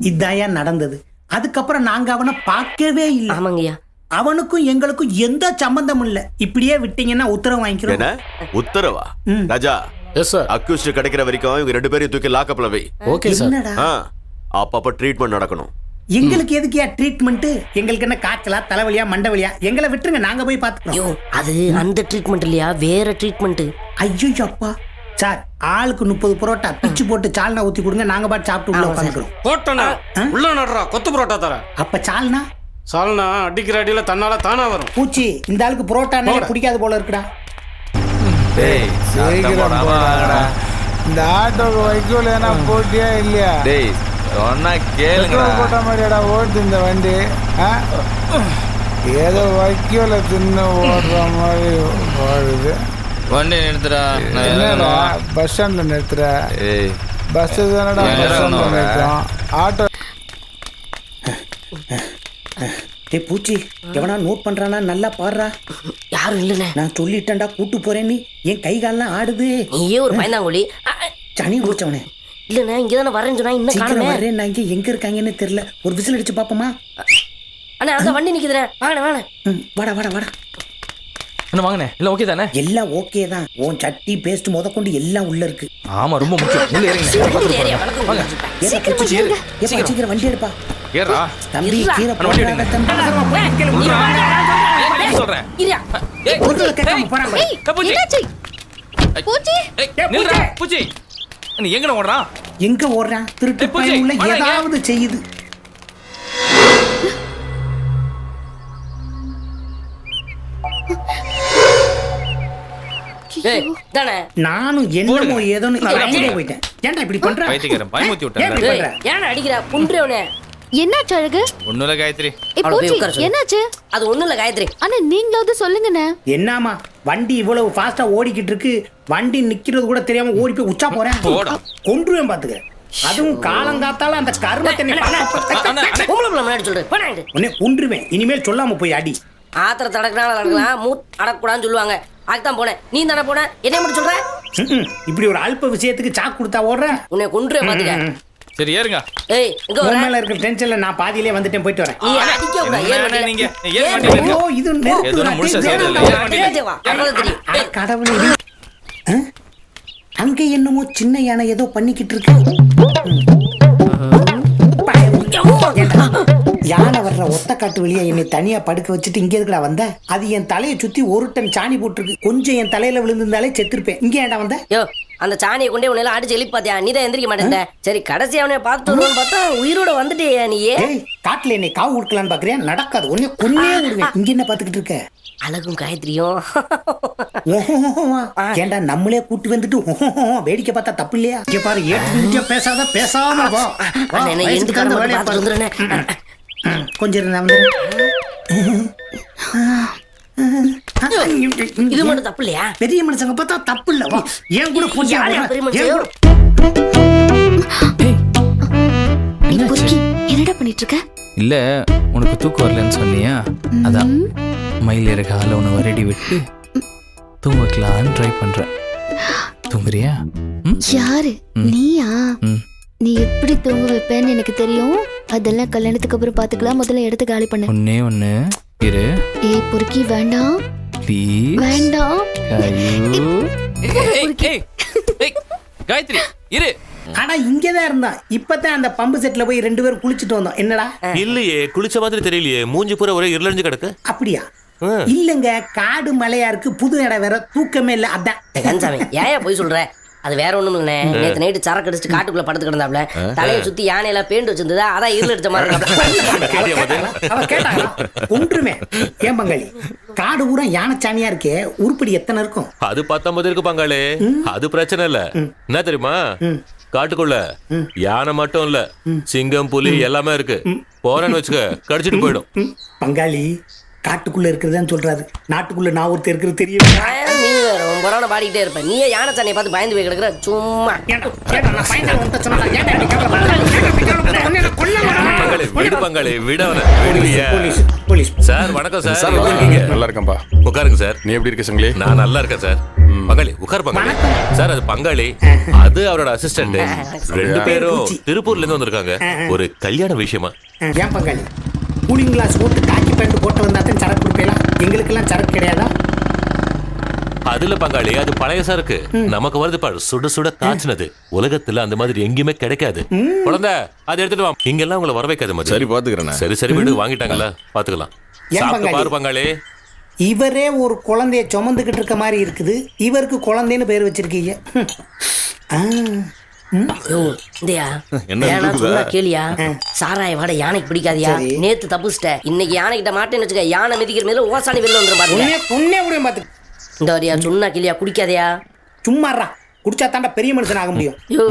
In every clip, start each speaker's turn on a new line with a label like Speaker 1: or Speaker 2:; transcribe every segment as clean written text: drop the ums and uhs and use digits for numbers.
Speaker 1: இதாயா நடந்தது. அதுக்கப்புறம் நாங்க அவனை பார்க்கவே இல்லை.
Speaker 2: ஆமாங்கய்யா.
Speaker 1: அவனுக்கும் எங்களுக்கும் எந்த சம்பந்தமும் இல்ல. இப்படியே விட்டீங்கன்னா உத்தரவு வாங்கிக்கிறோம்.
Speaker 3: என்ன உத்தரவா? ராஜா,
Speaker 4: எஸ் சார்.
Speaker 3: அக்யூஸ்ட் கிடைக்கிற வரைக்கும் இவங்க 2 பேரையும் தூக்கி லாக்அப்ல வை.
Speaker 4: Okay sir.
Speaker 1: என்னடா
Speaker 3: அப்பப்ப ட்ரீட்மெண்ட் நடக்கணும்.
Speaker 1: எங்களுக்கு எதுக்கியா ட்ரீட்மெண்ட்? எங்களுக்கு என்ன காய்ச்சலா, தலைவலியா, மண்டவலியா? எங்களை விட்டுருங்க, நாங்க போய் பாத்துக்கிறோம்.
Speaker 2: அது அந்த ட்ரீட்மெண்ட் இல்லையா, வேற ட்ரீட்மெண்ட்.
Speaker 1: ஐயோ அப்பா சார், ஆளுக்கு 30 புரோட்டா பிச்சு போட்டு சால்னா ஊத்தி கொடுங்க, நாங்க பாட்டு சாப்பிட்டு உள்ள உட்காந்துக்கிறோம்.
Speaker 4: போட்டோண்ணா உள்ள நடுறா, கொத்து புரோட்டா தர.
Speaker 1: அப்ப சால்னா
Speaker 4: சால்னா அடிக்கிற அடியில தன்னால தானா வரும்.
Speaker 1: பூச்சி, இந்த ஆளுக்கு புரோட்டா பிடிக்காது போல இருக்குடா.
Speaker 5: இந்த ஆட்டோக்கு வைக்கோல் ஏன்னா போட்டியா இல்லையா? போட்ட மாதிரியாடா ஓடுது இந்த வண்டி. ஏதோ வைக்கோல தின்னு ஓடுற மாதிரி ஓடுது.
Speaker 6: வண்டி நிறுத்துறா.
Speaker 5: என்னடா பஸ் ஸ்டாண்ட்ல நிறுத்துற? பஸ் தானடா பஸ் ஸ்டாண்ட்ல நிறுத்துறோம். ஆட்டோ
Speaker 1: டேய் பூச்சி, எவனா நோட் பண்றானா? நல்லா பாடுறா.
Speaker 2: யாரும் இல்லண்ணே.
Speaker 1: நான் சொல்லிட்டேன்டா, கூட்டு போறேன்னு. என் கை கால்லாம் ஆடுது.
Speaker 2: நீயே ஒரு பயந்தாங்கோலி.
Speaker 1: சனி குடிச்சவனே.
Speaker 2: இல்லண்ணே, இங்கதானே வரேன்னு சொன்னா இன்னும் காணுமே.
Speaker 1: வரேன், நான் எங்க இருக்காங்கன்னு தெரியல. ஒரு விசில் அடிச்சு பாப்போமா?
Speaker 2: அண்ணா அந்த வண்டி நிக்குதுண்ணே, வாங்க வாங்க.
Speaker 1: வாடா வாடா வாடா.
Speaker 6: என்ன வாங்கண்ணே, இல்ல ஓகே தானே?
Speaker 1: எல்லாம் ஓகே தான். உன் சட்டி பேஸ்ட் முதற்கொண்டு எல்லாம் உள்ள இருக்கு.
Speaker 6: ஆமா, ரொம்ப முக்கியம். உள்ள ஏறுங்க. வாங்க.
Speaker 1: சீக்கிரம் வண்டி எடுப்பா.
Speaker 6: ஏறா
Speaker 1: தம்பி, கீரை
Speaker 6: வண்டி எடுங்க. சொல்றேன். பூச்சி, நீ எங்க ஓடுறான்?
Speaker 1: எங்க ஓடுறான்? திருட்டு பையன் உள்ள ஏதாவது செய்யுது. நானும் என்னமோ ஏதோன்னு போயிட்டேன். ஏன்டா இப்படி பண்ற?
Speaker 6: பைத்தியக்காரன் பயமுத்தி விட்டான்.
Speaker 2: ஏன் அடிக்கிற புன்றவனே?
Speaker 7: என்னாச்சு அழகு?
Speaker 6: ஒண்ணுல காயத்ரி.
Speaker 7: என்னாச்சு?
Speaker 2: அது ஒண்ணுல காயத்ரி.
Speaker 7: அண்ணா நீங்களாவது சொல்லுங்கண்ணே.
Speaker 1: என்னமா வண்டி இவ்வளவு ஃபாஸ்டா ஓடிக்கிட்டு இருக்கு, வண்டி நிக்கிறது கூட தெரியாம ஓடி போய் உச்சா போறேன். கொன்றுவேன் பாத்துக்க. அதுவும் காலங்காத்தால அந்த கர்மத்தை
Speaker 2: முன்னாடி சொல்றேன்.
Speaker 1: உன்னை கொன்றுவேன். இனிமேல் சொல்லாம போய் அடி.
Speaker 2: ஆத்திரத்தை அடக்கலாம் நடக்கலாம், மூட் அடக்கூடாதுன்னு சொல்லுவாங்க. அதுதான் போனேன். நீ தானே போன, என்ன மட்டும் சொல்ற?
Speaker 1: இப்படி ஒரு அல்ப விஷயத்துக்கு சாக்கு கொடுத்தா ஓடுற?
Speaker 2: உன்னை கொன்றுவேன் பாத்துக்க.
Speaker 6: சரி ஏறுங்க.
Speaker 2: ஏய், இங்க வர.
Speaker 1: மேல இருக்க டென்ஷன்ல நான் பாதியிலே வந்துட்டேன், போயிட்டு வரேன்.
Speaker 2: நீ அடிக்க கூடாது. ஏறு வண்டியில.
Speaker 6: நீங்க ஏறு வண்டியில.
Speaker 1: ஓ, இது
Speaker 6: ஏதோ முழுசா செய்யல. ஏறு வண்டியில.
Speaker 1: கடவுளே. அங்க என்னமோ சின்ன யானை ஏதோ பண்ணிக்கிட்டு இருக்கு. யானை வர்ற ஒத்த காட்டு வெளியே என்னை தனியா படுக்க வச்சுட்டு இங்க எதுக்குடா வந்த? அது என் தலையை சுத்தி 1 டன் சாணி போட்டுருக்கு. கொஞ்சம் என் தலையில விழுந்திருந்தாலே செத்துருப்பேன். இங்க ஏன்டா வந்த?
Speaker 2: யோ, அந்த சாணியை கொண்டே உன்னை அடிச்சு எழுப்பி பாத்தியா? நீ தான் எந்திரிக்க மாட்டேன். சரி, கடைசி அவனை பார்த்து வருவான்னு பார்த்தா உயிரோட வந்துட்டியா நீயே?
Speaker 1: காட்டுல என்னை காவு கொடுக்கலான்னு பாக்குறியா? நடக்காது. ஒன்னே கொன்னே விடுவேன். இங்க என்ன பாத்துக்கிட்டு இருக்க?
Speaker 2: அழகும் காயத்ரியும்
Speaker 1: ஏண்டா நம்மளே கூட்டி வந்துட்டு வேடிக்கை பார்த்தா தப்பு இல்லையா? இங்க பாரு, ஏற்று பேசாத, பேசாம வா. கொஞ்சம் இருந்தா வந்து
Speaker 2: இது மட்டும் தப்பு இல்லையா?
Speaker 1: பெரிய மனுஷங்க பார்த்தா தப்பு இல்ல. வா, ஏன் கூட பூஜை
Speaker 7: என்னடா பண்ணிட்டு இருக்க?
Speaker 6: இல்ல, உனக்கு தூக்கம் வரலன்னு சொன்னியா, அதான் மயில் இறக்க ஆள உன்னை வரடி விட்டு தூங்க வைக்கலான்னு ட்ரை பண்றேன். தூங்குறியா?
Speaker 7: யாரு நீயா? நீ எப்படி தூங்க வைப்பேன்னு எனக்கு தெரியும். அதெல்லாம் கல்யாணத்துக்கு அப்புறம் பாத்துக்கலாம். முதல்ல இடத்த காலி பண்ணு.
Speaker 6: ஒண்ணு இரு.
Speaker 7: ஏய் பொறுக்கி, வேண்டாம்
Speaker 6: ப்ளீஸ்.
Speaker 7: வேண்டாம்.
Speaker 6: காயத்ரி இரு.
Speaker 1: ஆனா இங்கதான் இருந்தா. இப்பதான் அந்த பம்பு செட்ல போய் 2 பேரும் குளிச்சுட்டு வந்தோம். என்னடா?
Speaker 3: இல்லையே, குளிச்ச மாதிரி தெரியலையே. மூஞ்சி பூரா ஒரே இருளஞ்சு கிடக்கு.
Speaker 1: அப்படியா? இல்லங்க, காடு மலையா இருக்கு, புது இடம் வேற, தூக்கமே இல்ல. அதான்
Speaker 2: கன்சாமி, ஏன் போய் சொல்ற? அது வேற ஒண்ணும் இல்ல. நேத்து நைட்டு சரக்கு அடிச்சு காட்டுக்குள்ள படுத்து கிடந்தாப்ல. தலையை சுத்தி யானையில பெயிண்ட் வச்சிருந்ததா, அதான் இருள் அடிச்ச மாதிரி
Speaker 1: ஒன்றுமே. ஏன் பங்காளி, காடு பூரா யானை சாணியா இருக்கே, உருப்படி எத்தனை இருக்கும்?
Speaker 3: அது 19 இருக்கு பங்காளி. அது பிரச்சனை இல்ல. என்ன தெரியுமா, காட்டுக்குள்ள யானை மட்டும் இல்ல, சிங்கம், புலி எல்லாமே இருக்கு. போறேன்னு வச்சுக்க, கடிச்சிட்டு போயிடும்.
Speaker 1: பங்காளி, காட்டுக்குள்ள இருக்கிறதுதான் சொல்றாரு. நாட்டுக்குள்ள நான் ஒருத்தர் இருக்கிறது தெரியும்.
Speaker 2: நீ ரொம்ப நாள் பாடிக்கிட்டே இருப்ப. நீயே யானை சாணியை பார்த்து பயந்து போய் கிடக்குற. சும்மா
Speaker 3: விடு பங்காளி விடவன விடுவியா
Speaker 1: போலீஸ் போலீஸ்
Speaker 3: சார் வணக்கம் சார் எப்படி இருக்கீங்க
Speaker 8: நல்லா இருக்கேன்பா.
Speaker 3: உட்காருங்க சார்
Speaker 8: நீ எப்படி இருக்க சங்கிலி?
Speaker 3: நான் நல்லா இருக்கேன் சார் பங்காளி உட்கார் பங்காளி சார் அது பங்காளி அது அவரோட அசிஸ்டன்ட் ரெண்டு பேரும் திருப்பூர்ல இருந்து வந்திருக்காங்க ஒரு கல்யாண விஷயமா
Speaker 1: ஏன் பங்காளி கூலிங் கிளாஸ் போட்டு காக்கி பேண்ட் போட்டு வந்தா தான் சரக்கு கொடுப்பீங்களா? எங்களுக்கெல்லாம் சரக்கு கிடையாதா?
Speaker 3: அதுல பங்காளி அது பழைய சரக்கு நமக்கு வருது பாரு சுட சுட காய்ச்சினது உலகத்துல அந்த மாதிரி எங்கேயுமே கிடைக்காது குழந்தை அதை எடுத்துட்டு வா இங்கெல்லாம் உங்களை வர வைக்காது மச்சான்.
Speaker 8: சரி பாத்துக்கிறேன்.
Speaker 3: சரி சரி வீடு வாங்கிட்டாங்கல்ல பாத்துக்கலாம்
Speaker 1: ஏன்
Speaker 3: சாப்பிட்டு
Speaker 1: பங்காளி?
Speaker 3: பாரு பங்காளி
Speaker 1: இவரே ஒரு குழந்தைய சுமந்துகிட்டு இருக்க மாதிரி இருக்குது, இவருக்கு குழந்தைன்னு பேர் வச்சிருக்கீங்க. ஆ.
Speaker 2: யோ, இந்தியா
Speaker 8: என்ன
Speaker 2: ஏன்னா
Speaker 8: இருக்குதா?
Speaker 2: சொன்னா கேளியா சாராய வாட யானைக்கு பிடிக்காதியா
Speaker 1: சரி.
Speaker 2: நேத்து தப்புச்சிட்ட இன்னைக்கு யானைகிட்ட மாட்டேன்னு வச்சுக்க யானை மிதிக்கிற மேல ஓசானி வெளில வந்துரும் பாருங்க
Speaker 1: உன்னே முடியும் பார்த்து
Speaker 2: இந்த வரியா சொன்னா கேளியா குடிக்காதயா
Speaker 1: சும்மாறா குடிச்சா தாண்டா பெரிய மனுஷன் ஆக முடியும்.
Speaker 2: யோ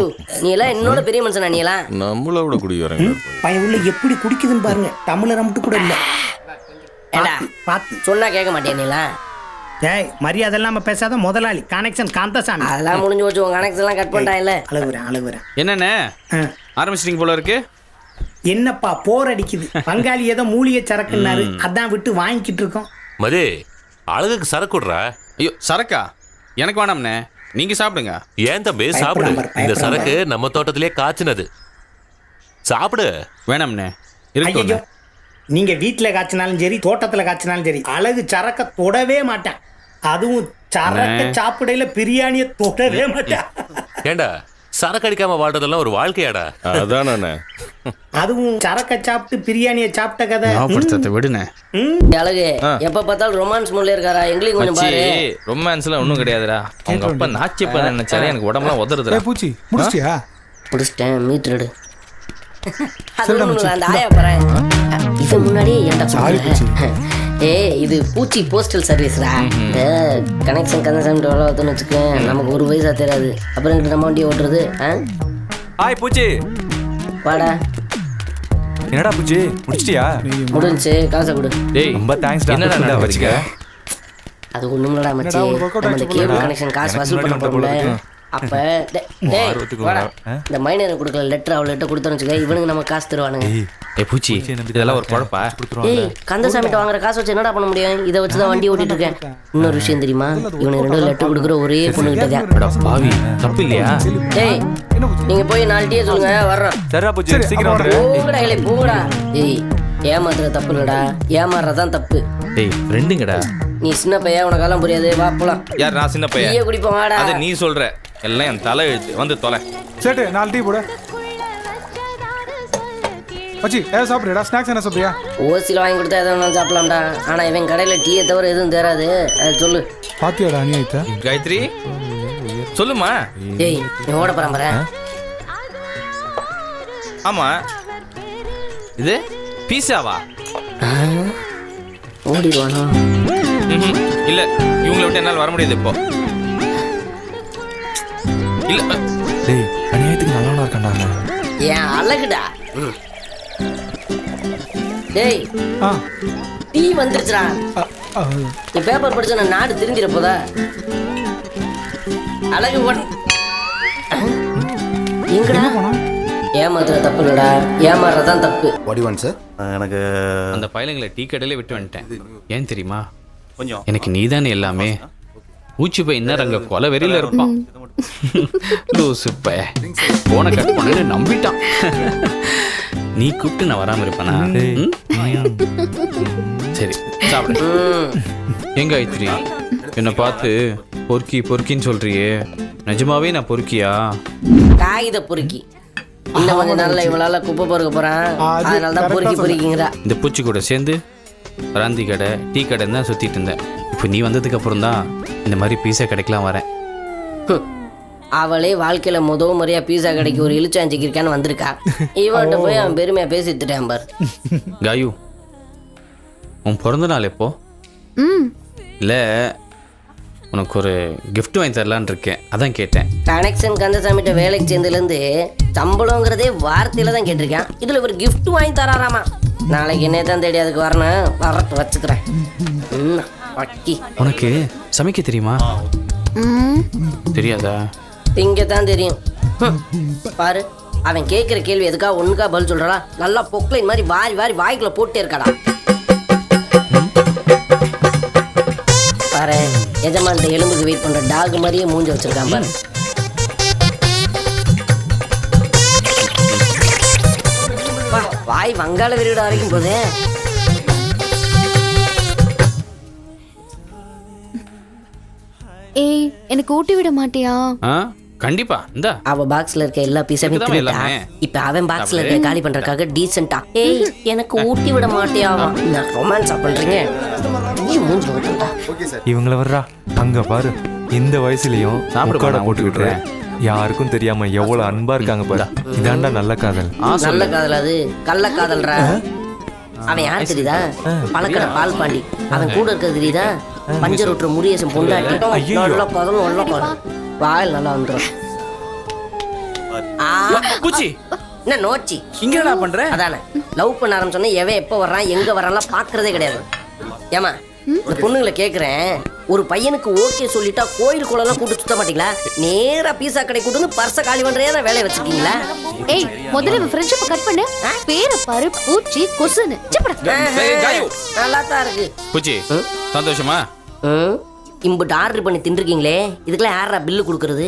Speaker 2: நீ எல்லாம் என்னோட பெரிய மனுஷனா நீ எல்லாம்
Speaker 8: நம்மள விட குடி வரேன்.
Speaker 1: பையன் உள்ள எப்படி குடிக்குதுன்னு பாருங்க. தமிழர் மட்டும் கூட இல்ல.
Speaker 2: ஏடா
Speaker 1: பார்த்து
Speaker 2: சொன்னா கேட்க மாட்டியா நீ எல்லாம்
Speaker 1: ஏய் மரியாதை இல்லாம பேசாத முதலாளி கனெக்ஷன் காந்தசாமி.
Speaker 2: அதெல்லாம் முடிஞ்சு வச்சு உன் கணக்கு எல்லாம் கட் பண்ணிட்டான்ல
Speaker 1: அழுகுறேன்.
Speaker 4: என்னண்ணே ஆரம்பிச்சிட்டீங்க போல இருக்கு.
Speaker 1: என்னப்பா போர் அடிக்குது. பங்காளி ஏதோ மூலிகை சரக்குன்னாரு, அதான் விட்டு வாங்கிக்கிட்டு இருக்கோம்.
Speaker 3: மதி அழகுக்கு சரக்கு விடுறா
Speaker 4: ஐயோ சரக்கா எனக்கு வேணாம்ண்ணே, நீங்க சாப்பிடுங்க.
Speaker 3: ஏன் தம்பி சாப்பிடு இந்த சரக்கு நம்ம தோட்டத்திலே காய்ச்சினது சாப்பிடு
Speaker 4: வேணாம்ண்ணே
Speaker 1: ஐயோ
Speaker 4: இருக்கு.
Speaker 1: நீங்க வீட்டுல காய்ச்சினாலும் சரி தோட்டத்துல காய்ச்சினாலும் சரி அழகு சரக்க தொடவே மாட்டேன். அதுவும் சரக்க சாப்பிடையில பிரியாணிய தொடவே மாட்டேன்.
Speaker 3: ஏண்டா சரக்கு அடிக்காம வாழ்றதெல்லாம் ஒரு வாழ்க்கையாடா
Speaker 8: அதானே.
Speaker 1: அதுவும் சரக்க சாப்பிட்டு பிரியாணிய சாப்பிட்ட கதை.
Speaker 4: ஞாபகப்படுத்த விடுண்ணே.
Speaker 2: அழகு எப்ப பார்த்தாலும் ரொமான்ஸ் மூட்ல இருக்காரா எங்களையும் கொஞ்சம் பாரு
Speaker 6: ரொமான்ஸ்லாம் ஒன்றும் கிடையாதுடா. அவங்க அப்பா நாச்சி பண்ண நினைச்சாலே எனக்கு உடம்புலாம் உதறுதுடா.
Speaker 5: பூச்சி முடிச்சியா?
Speaker 2: முடிச்சிட்டேன் மீட்டர் அந்த ஆயா போறேன் இது முன்னாடியே ஏன்டா இது பூச்சி போஸ்டல் சர்வீஸ்டா. இந்த கனெக்ஷன் கனெக்ஷன் வச்சுக்க நமக்கு ஒரு பைசா தெரியாது. அப்புறம் நம்ம வண்டியை ஓட்டுறது
Speaker 6: ஹாய் பூச்சி.
Speaker 2: வாடா
Speaker 6: என்னடா பூச்சி முடிச்சிட்டியா?
Speaker 2: முடிஞ்சு காசை கொடு.
Speaker 6: டேய் ரொம்ப தேங்க்ஸ். என்னடா வச்சுக்க?
Speaker 2: அது ஒண்ணுமில்லடா மச்சி, நம்ம இந்த கேபிள் கனெக்ஷன் காசு வசூல் பண்ண போறோம்ல அப்ப இந்த மைனர் கொடுக்கல லெட்டர் அவள்கிட்ட கொடுத்தோன்னு வச்சுக்க இவனுக்கு நம்ம காசு தருவானுங்க.
Speaker 6: ஏய் பூச்சி இதெல்லாம் ஒரு குழப்பா.
Speaker 2: ஏய் கந்தசாமிட்ட வாங்குற காசு வச்சு என்னடா பண்ண முடியும்? இதை வச்சுதான் வண்டி ஓட்டிட்டு இருக்கேன். இன்னொரு விஷயம் தெரியுமா, இவனுக்கு 2 லெட்டர் கொடுக்குற ஒரே பொண்ணு கிட்டதான்.
Speaker 6: பாவி தப்பு இல்லையா?
Speaker 2: டேய் நீங்க போய் 4 டீ சொல்லுங்க வர்றோம்.
Speaker 6: சரிடா பூச்சி சீக்கிரம் வந்துரு.
Speaker 2: போங்கடா இல்லை போங்கடா. ஏய் ஏமாத்துற தப்பு இல்லடா, ஏமாறுறதான் தப்பு.
Speaker 6: டேய் ஃப்ரெண்டுங்கடா.
Speaker 2: நீ சின்ன பையன் உனக்கெல்லாம் புரியாது, வா போலாம்.
Speaker 6: யார் நான் சின்ன பையன்?
Speaker 2: டீயே குடிப்போம் வாடா.
Speaker 6: அது நீ சொல்ற எல்லாம் என் தலை எழுத்து வந்து தொலை.
Speaker 5: சேட்டு 4 டீ போடு. மச்சி ஏதாவது சாப்பிடுறா? ஸ்நாக்ஸ் என்ன சாப்பிடுறியா?
Speaker 2: ஓசியில் வாங்கி கொடுத்தா எதை வேணாலும் சாப்பிடலாம்டா. ஆனா இவன் கடையில் டீயை தவிர எதுவும் தராது. அது சொல்லு.
Speaker 5: பாத்தியாடா நீ ஆயிட்டா?
Speaker 6: காயத்ரி சொல்லுமா.
Speaker 2: ஏய் நீ ஓட பரம்பரை.
Speaker 6: ஆமா இது பீஸாவா?
Speaker 2: ஓடிடுவானோ?
Speaker 6: இல்ல இவங்களை விட்டு என்னால் வர முடியாது இப்போ. இல்ல டேய் அநியாயத்துக்கு நல்லா இருக்கேன்டா.
Speaker 2: ஏன் அழகுடா. டேய்
Speaker 5: ஆ
Speaker 2: டீ வந்துருச்சுடா. நீ பேப்பர் படிச்ச நாடு திரும்பிட போதா? அழகு எங்கடா? ஏமாத்துற தப்பு இல்லடா, ஏமாறுறதான் தப்பு.
Speaker 6: எனக்கு அந்த பயலுங்களை டீ கடையில விட்டு வந்துட்டேன். ஏன் தெரியுமா? எனக்கு நீதானே எல்லாமே. ஊச்சி போய் இன்னும் அங்க கொலை வெறியில இருப்பான். லூசு பைய போன கட் பண்ணு நம்பிட்டான். நீ கூப்பிட்டு நான் வராம இருப்பேனா? சரி சாப்பிடு. எங்க ஐத்ரி என்னை பார்த்து பொறுக்கி பொறுக்கின்னு சொல்றியே, நிஜமாவே நான் பொறுக்கியா?
Speaker 2: காகித பொறுக்கி. இன்னும் கொஞ்சம் நாள்ல இவளால குப்பை பொறுக்க போறான், அதனாலதான் பொறுக்கி பொறுக்கிங்கிறா.
Speaker 6: இந்த பூச்சி கூட சேர்ந்து ராந்தி கடை டீ கடை தான் சுத்திட்டு இருந்தேன். இப்போ நீ வந்ததுக்கு அப்புறம் தான் இந்த மாதிரி பீஸா கடைக்கெல்லாம் வரேன்.
Speaker 2: அவளே வாழ்க்கையில முறையா பீஸா கடைக்கு ஒரு இழுச்சாஞ்சிக்கு இருக்கான்னு வந்திருக்கா. இவன்கிட்ட போய் அவன் பெருமையா பேசிட்டுட்டேன் பார்.
Speaker 6: காயு உன் பிறந்த நாள் எப்போ? இல்ல உனக்கு ஒரு கிஃப்ட் வாங்கி தரலான்னு இருக்கேன், அதான் கேட்டேன்.
Speaker 2: கனெக்ஷன் கந்தசாமிட்ட வேலைக்கு சேர்ந்ததுலேருந்து சம்பளங்கிறதே வார்த்தையில தான் கேட்டிருக்கேன். இதுல ஒரு கிஃப்ட் வாங்கி தராராமா. நாளைக்கு என்னே தான் தேடி அதுக்கு வரணும், வரட்டு வச்சுக்கிறேன்.
Speaker 6: உனக்கு சமைக்க தெரியுமா? தெரியாதா?
Speaker 2: இங்க தான் தெரியும் பாரு. அவன் கேட்குற கேள்வி எதுக்கா ஒண்ணுக்கா பதில் சொல்றா? நல்லா பொக்லைன் மாதிரி வாரி வாரி வாய்க்குள்ள போட்டே இருக்காடா. பாரு எஜமான்ட்ட எலும்புக்கு வெயிட் பண்ற டாக் மாதிரியே மூஞ்சி வச்சிருக்கான் பாரு. வாய் வங்காள விரிவிட வரைக்கும் போதே.
Speaker 7: ஏய் எனக்கு ஊட்டி விட மாட்டியா?
Speaker 6: கண்டிப்பா இந்த
Speaker 2: அவ பாக்ஸ்ல இருக்க எல்லா பீஸையும்
Speaker 6: இதுக்குதான் எல்லாமே.
Speaker 2: இப்ப அவன் பாக்ஸ்ல இருக்க காலி பண்றதுக்காக டீசென்ட்டா ஏய் எனக்கு ஊட்டி விட மாட்டியாவா? நான் ரொமான்ஸா பண்றீங்க. நீ மூஞ்சி ஊத்துடா.
Speaker 9: இவங்கள வர்றா அங்க பாரு, இந்த வயசுலயும்
Speaker 6: சாப்பிடு
Speaker 9: முக்காட
Speaker 6: நான்
Speaker 9: போட்டுக்கிட்டு யாருக்கும் தெரியாம எவ்வளவு அன்பா இருக்காங்க பாரு. இதாண்டா நல்ல காதல்.
Speaker 2: நல்ல காதல் அது கள்ள காதல்ரா. அவன் யார் தெரியுதா? பழக்கடை பால் பாண்டி. அவன் கூட இருக்கிறது தெரியுதா? பஞ்சர் விட்டுற முருகேசன் பொண்டாட்டி. நல்லா பதம் நல்லா பதம் வாயில் நல்லா வந்துடும்.
Speaker 6: பூச்சி
Speaker 2: என்ன நோச்சி
Speaker 6: இங்க என்ன பண்ற?
Speaker 2: அதானே லவ் பண்ண ஆரம்பிச்சோன்னே எவன் எப்போ வர்றான் எங்க வர்றான்லாம் பாக்குறதே கிடையாது. ஏமா இந்த பொண்ணுங்களை கேட்குறேன், ஒரு பையனுக்கு ஓகே சொல்லிட்டா கோயில் குளம்லாம் கூட்டு சுத்த மாட்டீங்களா? நேரா பீஸா கடை கூட்டு பர்ச காலி பண்றே தான் வேலையை வச்சிருக்கீங்களா?
Speaker 7: ஏய் முதல்ல இவன் ஃப்ரெண்ட்ஷிப் கட் பண்ணு. பேரை பாரு பூச்சி கொசுன்னு.
Speaker 2: நல்லா தான் இருக்கு.
Speaker 6: பூச்சி சந்தோஷமா?
Speaker 2: இம்புட்டு ஆர்டர் பண்ணி தின்றுக்கீங்களே, இதுக்கெல்லாம் யாரா பில்லு கொடுக்கறது?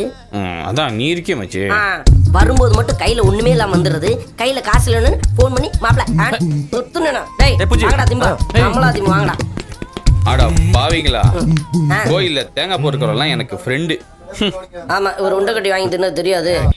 Speaker 6: அதான் நீ இருக்கே மச்சி.
Speaker 2: வரும்போது மட்டும் கையில ஒண்ணுமே இல்லாம வந்துடுறது. கையில காசு இல்லைன்னு போன் பண்ணி மாப்பிள்ள சொத்துனா வாங்கடா திம்பா நம்மளா திம்பா வாங்கடா.
Speaker 6: ஆடா பாவீங்களா, கோயில்ல தேங்காய் போட்டுக்கிறவெல்லாம் எனக்கு ஃப்ரெண்டு.
Speaker 2: ஆமா இவர் உண்டை கட்டி வாங்கி தின்னு தெரியாது.